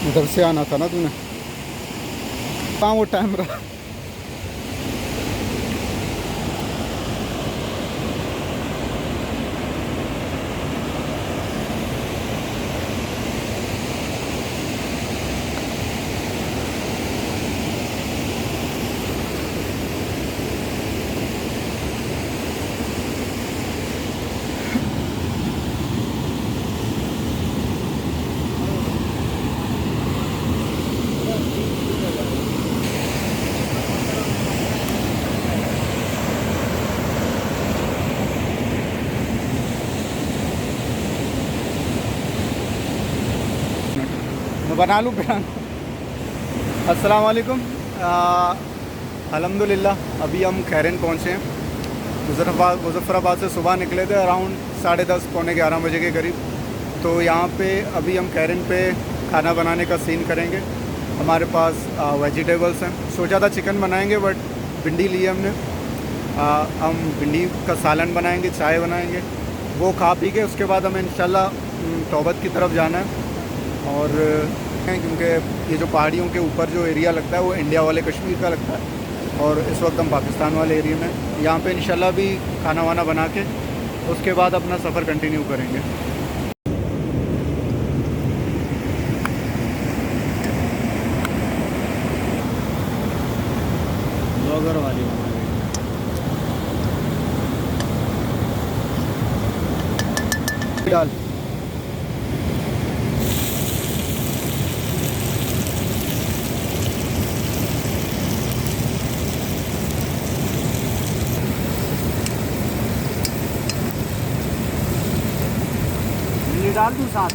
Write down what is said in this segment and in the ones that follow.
इधर से आना था ना तूने, कहाँ वो टाइम रहा। मैं बना लूँ बयान। अस्सलाम वालेकुम। अल्हम्दुलिल्लाह अभी हम खैरन पहुँचे हैं। मुज़फ़्फ़राबाद से सुबह निकले थे अराउंड 10:30 पौने 11 बजे के करीब। तो यहाँ पे अभी हम खैरन पे खाना बनाने का सीन करेंगे। हमारे पास वेजिटेबल्स हैं। सोचा था चिकन बनाएंगे बट भिंडी ली है हमने। हम भिंडी का सालन बनाएंगे, चाय बनाएंगे, वो खा पी के उसके बाद हमें इंशाल्लाह तौबत की तरफ जाना है। और क्योंकि ये जो पहाड़ियों के ऊपर जो एरिया लगता है वो इंडिया वाले कश्मीर का लगता है और इस वक्त हम पाकिस्तान वाले एरिया में। यहाँ पे इंशाल्लाह भी खाना वाना बना के उसके बाद अपना सफ़र कंटिन्यू करेंगे। ब्लॉगर वाली डाल ये डाल दूँ साथ।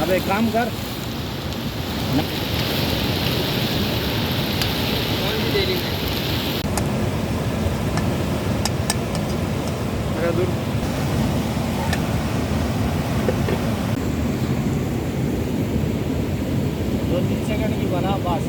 अब एक काम कर, अरे दूर 2-3 सेकंड की बना बस।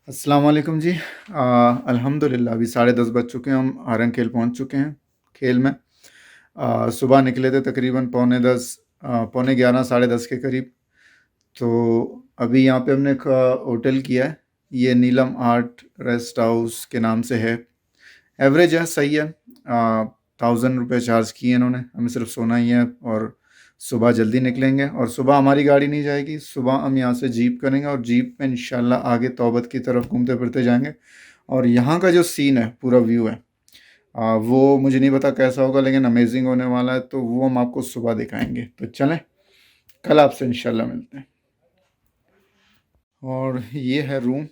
अस्सलाम वालेकुम जी। अल्हम्दुलिल्लाह अभी 10:30 बज चुके हैं। हम आरंग खेल पहुँच चुके हैं। खेल में सुबह निकले थे तकरीबन पौने 11 10:30 के करीब। तो अभी यहाँ पे हमने एक होटल किया है, ये नीलम आर्ट रेस्ट हाउस के नाम से है। एवरेज है, सही है। 1000 रुपये चार्ज किए इन्होंने, हमें सिर्फ सोना ही है। और सुबह जल्दी निकलेंगे और सुबह हमारी गाड़ी नहीं जाएगी, सुबह हम यहाँ से जीप करेंगे और जीप में इंशाल्लाह आगे तौबत की तरफ घूमते फिरते जाएंगे। और यहाँ का जो सीन है, पूरा व्यू है, वो मुझे नहीं पता कैसा होगा लेकिन अमेजिंग होने वाला है। तो वो हम आपको सुबह दिखाएंगे। तो चलें, कल आपसे इंशाल्लाह मिलते हैं। और ये है रूम,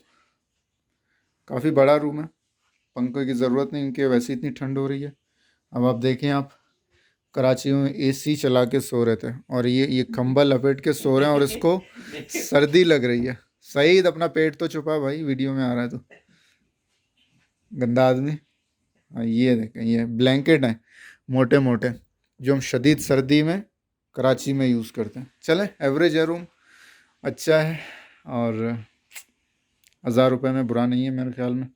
काफ़ी बड़ा रूम है। पंखे की ज़रूरत नहीं, उनके वैसे इतनी ठंड हो रही है। अब आप देखें, आप कराची में एसी चला के सो रहे थे और ये कंबल लपेट के सो रहे हैं और इसको सर्दी लग रही है। सईद अपना पेट तो छुपा भाई, वीडियो में आ रहा है तो, गंदा आदमी। हाँ, ये देखें, ये ब्लैंकेट हैं मोटे मोटे, जो हम शदीद सर्दी में कराची में यूज़ करते हैं। चले, एवरेज है रूम, अच्छा है, और 1000 रुपये में बुरा नहीं है मेरे ख्याल में।